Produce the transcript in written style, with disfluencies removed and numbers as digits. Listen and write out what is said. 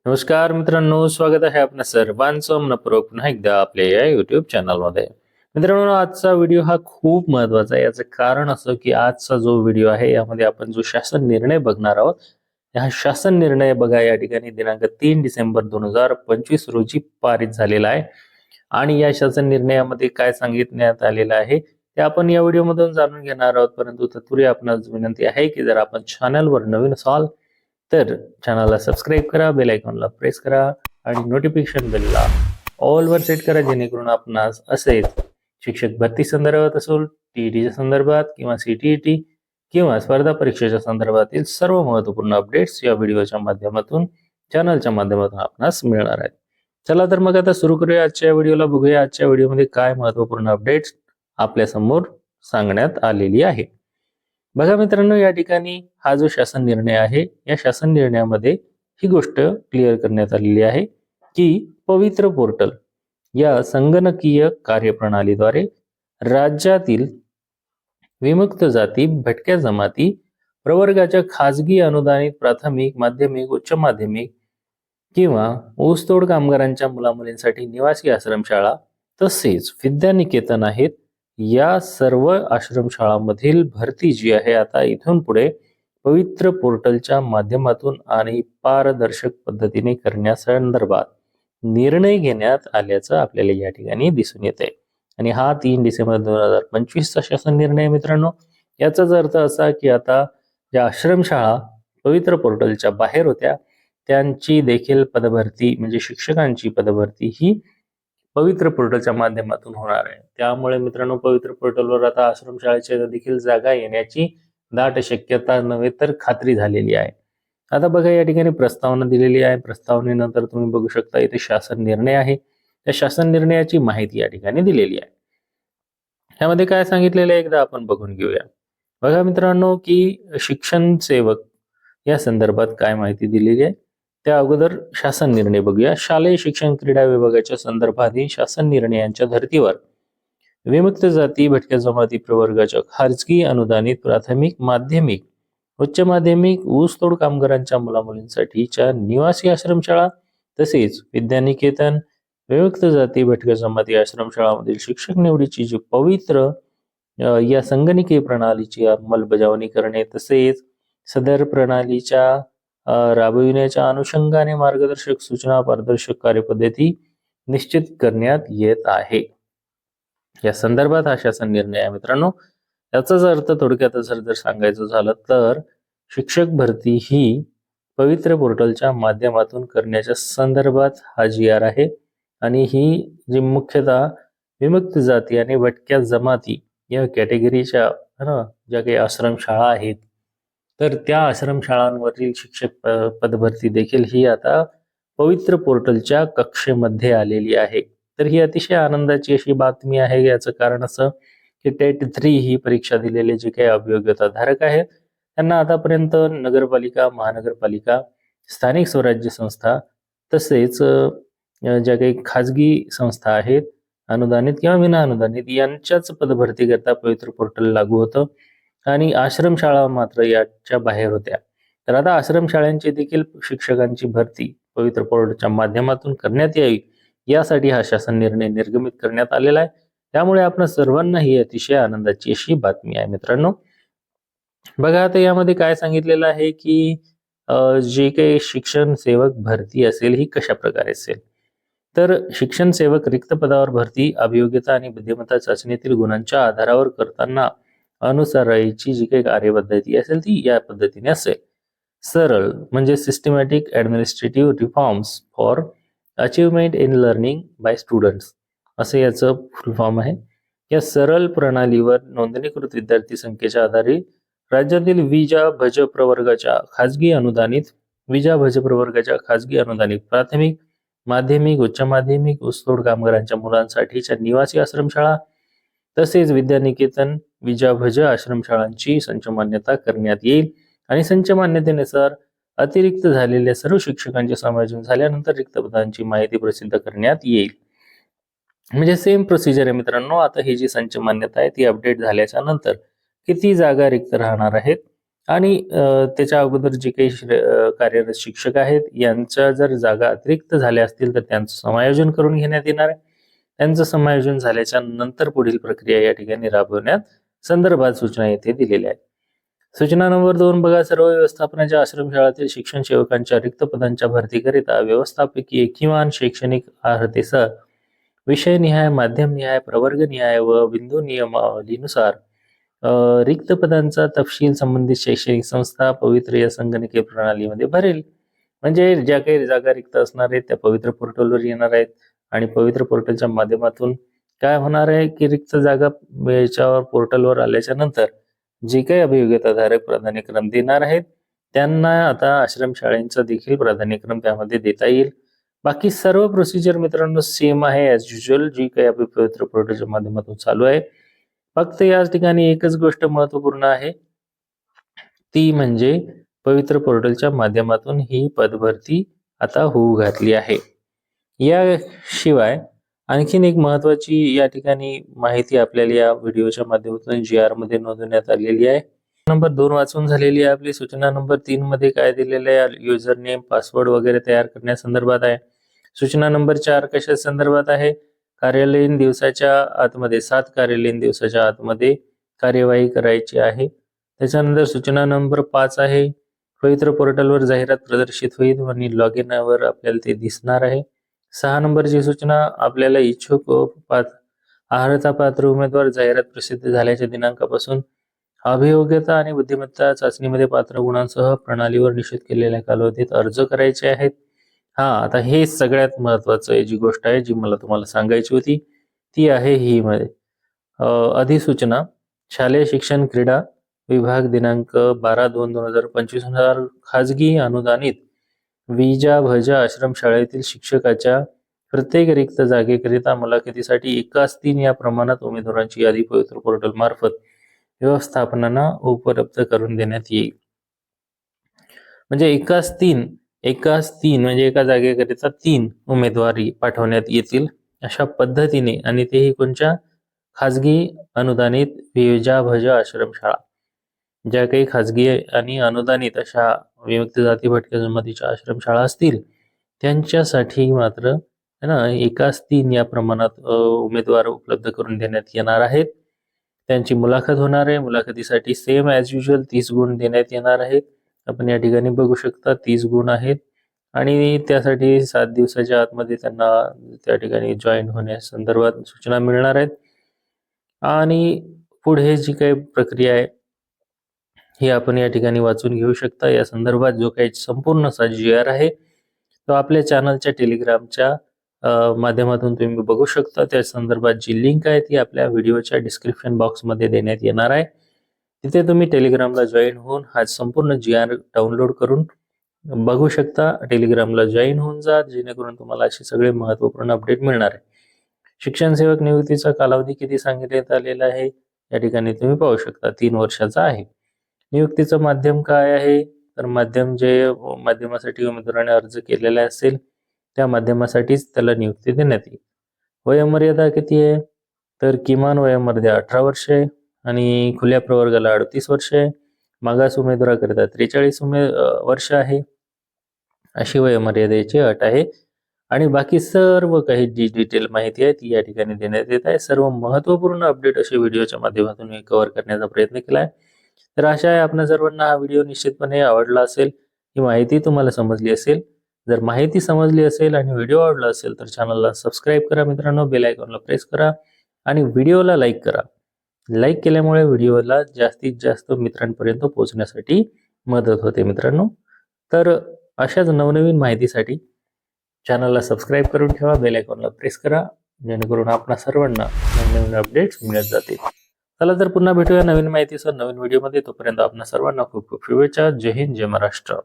नमस्कार मित्रांनो, स्वागत आहे आपल्या सर्वांचं मनपूर्वक पुन्हा एकदा आपल्या या युट्यूब चॅनलमध्ये. मित्रांनो, आजचा व्हिडिओ हा खूप महत्त्वाचा आहे. याचं कारण असं की आजचा जो व्हिडिओ आहे यामध्ये आपण जो शासन निर्णय बघणार आहोत, हा शासन निर्णय बघा या ठिकाणी दिनांक 3 डिसेंबर 2025 रोजी पारित झालेला आहे. आणि या शासन निर्णयामध्ये काय सांगितण्यात आलेलं आहे ते आपण या व्हिडिओमधून जाणून घेणार आहोत. परंतु तत्पूर्वी आपणास विनंती आहे की जर आपण चॅनलवर नवीन असाल तर चॅनलला सबस्क्राईब करा, बेल आयकॉनला प्रेस करा आणि नोटिफिकेशन बेलला ऑल वर सेट करा, जेणेकरून आपणास असेच शिक्षक भरती संदर्भात असो, टीईटीच्या संदर्भात किंवा सीटीईटी किंवा स्पर्धा परीक्षेच्या संदर्भातील सर्व महत्त्वपूर्ण अपडेट्स या व्हिडिओच्या माध्यमातून चॅनलच्या माध्यमातून आपणास मिळणार आहेत. चला तर मग आता सुरू करूया आजच्या व्हिडिओला. बघूया आजच्या व्हिडिओमध्ये काय महत्त्वपूर्ण अपडेट्स आपल्या समोर सांगण्यात आलेली आहे. बघा मित्रांनो, या ठिकाणी हा जो शासन निर्णय आहे या शासन निर्णयामध्ये ही गोष्ट क्लिअर करण्यात आलेली आहे की पवित्र पोर्टल या संगणकीय कार्यप्रणालीद्वारे राज्यातील विमुक्त जाती, भटक्या जमाती, प्रवर्गाच्या खाजगी अनुदानित प्राथमिक, माध्यमिक, उच्च माध्यमिक किंवा ऊसतोड कामगारांच्या मुलामुलींसाठी निवासी आश्रमशाळा तसेच विद्यानिकेतन आहेत. या सर्व आश्रमशाळांमधील भरती जी आहे आता इथून पुढे पवित्र पोर्टलच्या माध्यमातून आणि पारदर्शक पद्धतीने करण्यासंदर्भात निर्णय घेण्यात आल्याचं आपल्याला या ठिकाणी दिसून येते. आणि हा 3 डिसेंबर 2025 चा शासन निर्णय मित्रांनो. याचाच अर्थ असा की आता ज्या आश्रमशाळा पवित्र पोर्टलच्या बाहेर होत्या त्यांची देखील पदभरती म्हणजे शिक्षकांची पदभरती ही पवित्र पोर्टलच्या माध्यमातून होणार आहे. त्यामुळे मित्रांनो, पवित्र पोर्टलवर आता आश्रमशाळेच्या देखील जागा येण्याची दाट शक्यता नव्हे तर खात्री झालेली आहे. आता बघा या ठिकाणी प्रस्तावना दिलेली आहे. प्रस्तावनेनंतर तुम्ही बघू शकता इथे शासन निर्णय आहे. त्या शासन निर्णयाची माहिती या ठिकाणी दिलेली आहे. ह्यामध्ये काय सांगितलेलं आहे एकदा आपण बघून घेऊया. बघा मित्रांनो की शिक्षण सेवक या संदर्भात काय माहिती दिलेली आहे त्या अगोदर शासन निर्णय बघूया. शालेय शिक्षण क्रीडा विभागाच्या संदर्भातील शासन निर्णयांच्या धर्तीवर विमुक्त जाती, भटक्या जमाती प्रवर्गाच्या खाजगी अनुदानित प्राथमिक, माध्यमिक, उच्च माध्यमिक, ऊसतोड कामगारांच्या मुलामुलींसाठीच्या निवासी आश्रमशाळा तसेच विद्यानिकेतन, विमुक्त जाती, भटक्या जमाती आश्रमशाळांमधील शिक्षक निवडीची जी पवित्र या संगणकीय प्रणालीची अंमलबजावणी करणे तसेच सदर प्रणालीच्या राबविण्याच्या अनुषंगाने मार्गदर्शक सूचना, पारदर्शक कार्यपद्धती निश्चित करण्यात येत आहे. या संदर्भात हा शासन निर्णय आहे मित्रांनो. याचाच अर्थ थोडक्यात जर सांगायचं झालं तर शिक्षक भरती ही पवित्र पोर्टलच्या माध्यमातून करण्याच्या संदर्भात हा GR आहे. आणि ही जी मुख्यतः विमुक्त जाती आणि भटक्या जमाती या कॅटेगरीच्या ज्या काही आश्रमशाळा आहेत तर त्या आश्रमशाळांवरील शिक्षक पदभरती देखील ही आता पवित्र पोर्टलच्या कक्षेमध्ये आलेली आहे. तर ही अतिशय आनंदाची अशी बातमी आहे. याचं कारण असं की टेट 3 ही परीक्षा दिलेले जे काही अभियोग्यता धारक आहेत त्यांना आतापर्यंत नगरपालिका, महानगरपालिका, स्थानिक स्वराज्य संस्था तसेच ज्या काही खाजगी संस्था आहेत अनुदानित किंवा विना अनुदानित यांच्याच पदभरती करता पवित्र पोर्टल लागू होतं आणि आश्रमशाळा मात्र याच्या बाहेर होत्या. तर आता आश्रमशाळांची देखील शिक्षकांची भरती पवित्र पोर्टलच्या माध्यमातून करण्यात यावी यासाठी हा शासन निर्णय निर्गमित करण्यात आलेला आहे. त्यामुळे आपण सर्वांना ही अतिशय आनंदाची अशी बातमी आहे मित्रांनो. बघा आता यामध्ये काय सांगितलेलं आहे की जे काही शिक्षण सेवक भरती असेल ही कशा प्रकारे असेल तर शिक्षण सेवक रिक्त पदावर भरती अभियोग्यता आणि बुद्धिमत्ता चाचणीतील गुणांच्या आधारावर करताना अनुसरायची जी काही कार्यपद्धती असेल ती या पद्धतीने असेल. सरळ म्हणजे systematic administrative reforms for achievement in learning by students असं याचं फुल फॉर्म आहे. या सरळ प्रणालीवर नोंदणीकृत विद्यार्थी संख्येच्या आधारे राज्यातील विजा भज प्रवर्गाच्या खाजगी अनुदानित प्राथमिक, माध्यमिक, उच्च माध्यमिक, ऊसतोड कामगारांच्या मुलांसाठीच्या निवासी आश्रमशाळा तसेच विद्यानिकेतन, विजाभज आश्रमशाळांची संच मान्यता करण्यात येईल. आणि संच मान्यतेनुसार अतिरिक्त झालेल्या सर्व शिक्षकांचे समायोजन झाल्यानंतर रिक्त पदांची माहिती प्रसिद्ध करण्यात येईल. म्हणजे सेम प्रोसिजर आहे मित्रांनो. आता ही जी संच मान्यता आहे ती अपडेट झाल्याच्या नंतर किती जागा रिक्त राहणार आहेत आणि त्याच्या अगोदर जे काही कार्यरत शिक्षक आहेत यांच्या जर जागा अतिरिक्त झाल्या असतील तर त्यांचं समायोजन करून घेण्यात येणार आहे. त्यांचं समायोजन झाल्याच्या नंतर पुढील प्रक्रिया या ठिकाणी राबवण्यात संदर्भात सूचना येथे दिलेल्या आहेत. सूचना नंबर 2 बघा, सर्व व्यवस्थापनाच्या आश्रमशाळातील शिक्षण सेवकांच्या रिक्त पदांच्या भरतीकरिता व्यवस्थापकीय किमान शैक्षणिक अर्हतेसह विषयनिहाय, माध्यमनिहाय, प्रवर्गनिहाय व बिंदू नियमावलीनुसार रिक्त पदांचा तपशील संबंधित शैक्षणिक संस्था पवित्र या संगणकीय प्रणालीमध्ये भरेल. म्हणजे ज्या काही जागा रिक्त असणार आहेत त्या पवित्र पोर्टलवर येणार आहेत आणि पवित्र पोर्टलच्या माध्यमातून काय होणार आहे की रिक्त जागा याच्यावर पोर्टलवर आल्याच्या नंतर जे काही अभियोग्यताधारक प्राधान्यक्रम देणार आहेत त्यांना आता आश्रमशाळेंचा देखील प्राधान्यक्रम त्यामध्ये देता येईल. बाकी सर्व प्रोसिजर मित्रांनो सेम आहे ॲज युजल जी काही आपली पवित्र पोर्टलच्या माध्यमातून चालू आहे. फक्त याच ठिकाणी एकच गोष्ट महत्वपूर्ण आहे, ती म्हणजे पवित्र पोर्टलच्या माध्यमातून ही पदभरती आता होऊ घातली आहे. याशिवाय आणखीन एक महत्वाची या ठिकाणी माहिती आपल्याला या व्हिडिओच्या माध्यमातून GR मध्ये नोंदवण्यात आलेली आहे. नंबर 2 वाचून झालेली आहे आपली. सूचना नंबर 3 मध्ये काय दिलेलं आहे, युजर नेम पासवर्ड वगैरे तयार करण्यासंदर्भात आहे. सूचना नंबर 4 कशा संदर्भात आहे, कार्यालयीन दिवसाच्या आतमध्ये 7 कार्यालयीन दिवसाच्या आतमध्ये कार्यवाही करायची आहे. त्याच्यानंतर सूचना नंबर 5 आहे, पवित्र पोर्टलवर जाहिरात प्रदर्शित होईल आणि लॉग इन वर आपल्याला ते दिसणार आहे. 6 नंबरची सूचना, आपल्याला इच्छुक अर्हता पात्र उमेदवार जाहिरात प्रसिद्ध झाल्याच्या दिनांकापासून अभियोग्यता आणि बुद्धिमत्ता चाचणीमध्ये पात्र गुणांसह प्रणालीवर निश्चित केलेल्या कालावधीत अर्ज करायचे आहेत. आता हे सगळ्यात महत्वाचं जी गोष्ट आहे जी मला तुम्हाला सांगायची होती ती आहे ही मध्ये अधिसूचना शालेय शिक्षण क्रीडा विभाग दिनांक 12/2/2025 नुसार खाजगी अनुदानित विजा भजा आश्रमशाळेतील शिक्षकाच्या प्रत्येक रिक्त जागेकरिता मुलाखतीसाठी 1:3 या प्रमाणात उमेदवारांची यादी पवित्र पोर्टल मार्फत व्यवस्थापनांना उपलब्ध करून देण्यात येईल. म्हणजे 1:3 म्हणजे एका जागेकरिता 3 उमेदवारी पाठवण्यात येतील अशा पद्धतीने, आणि तेही कोणत्या खाजगी अनुदानित विजा भजा आश्रमशाळा, ज्या काही खाजगी आणि अनुदानित अशा विमुक्त जाती भटक्या जमातीच्या आश्रमशाळा असतील त्यांच्यासाठी मात्र 1:3 या प्रमाणात उमेदवार उपलब्ध करून देण्यात येणार आहेत. त्यांची मुलाखत होणार आहे. मुलाखतीसाठी सेम ॲज युजल 30 गुण देण्यात येणार आहेत. आपण या ठिकाणी बघू शकता 30 गुण आहेत आणि त्यासाठी 7 दिवसाच्या आतमध्ये त्यांना त्या ठिकाणी जॉईन होण्यासंदर्भात सूचना मिळणार आहेत. आणि पुढे जी काही प्रक्रिया आहे ही आपण या ठिकाणी वाचून घेऊ शकता. या संदर्भात जो काही संपूर्ण असा GR आहे तो आपल्या चॅनलच्या टेलिग्रामच्या माध्यमातून तुम्ही बघू शकता. त्या संदर्भात जी लिंक आहे ती आपल्या व्हिडिओच्या डिस्क्रिप्शन बॉक्समध्ये देण्यात येणार आहे. तिथे तुम्ही टेलिग्रामला जॉईन होऊन हा संपूर्ण GR डाउनलोड करून बघू शकता. टेलिग्रामला जॉईन होऊन जा, जेणेकरून तुम्हाला असे सगळे महत्त्वपूर्ण अपडेट मिळणार आहे. शिक्षण सेवक नियुक्तीचा कालावधी किती सांगितण्यात आलेला आहे या ठिकाणी तुम्ही पाहू शकता, 3 वर्षाचा आहे. नियुक्तीचं माध्यम काय आहे, तर माध्यम जे माध्यमासाठी उमेदवाराने अर्ज केलेला असेल त्या माध्यमासाठीच त्याला नियुक्ती देण्यात येईल. वयोमर्यादा किती आहे, तर किमान वयोमर्यादा 18 वर्ष आहे आणि खुल्या प्रवर्गाला 38 वर्ष आहे. मागास उमेदवाराकरिता 43 वर्ष आहे अशी वयोमर्यादेची अट आहे. आणि बाकी सर्व काही जी डिटेल माहिती आहे ती या ठिकाणी देण्यात येत आहे. सर्व महत्त्वपूर्ण अपडेट असे व्हिडिओच्या माध्यमातून मी कव्हर करण्याचा प्रयत्न केला आहे. तर आशा आहे आपल्या सर्वांना हा व्हिडिओ निश्चितपणे आवडला असेल, ही माहिती तुम्हाला समजली असेल. जर माहिती समजली असेल आणि व्हिडिओ आवडला असेल तर चॅनलला सबस्क्राईब करा मित्रांनो, बेल आयकॉनला प्रेस करा आणि व्हिडिओला लाईक करा. लाईक केल्यामुळे व्हिडिओला जास्तीत जास्त मित्रांपर्यंत पोहोचण्यासाठी मदत होते मित्रांनो. तर अशाच नवनवीन माहितीसाठी चॅनलला सबस्क्राईब करून ठेवा, बेल आयकॉनला प्रेस करा, जेणेकरून आपल्या सर्वांना नवीन अपडेट्स मिळत जातील. चला तर पुन्हा भेटूया नवीन माहितीसह नवीन व्हिडिओमध्ये. तोपर्यंत आपल्या सर्वांना खूप खूप शुभेच्छा. जय हिंद, जय महाराष्ट्र.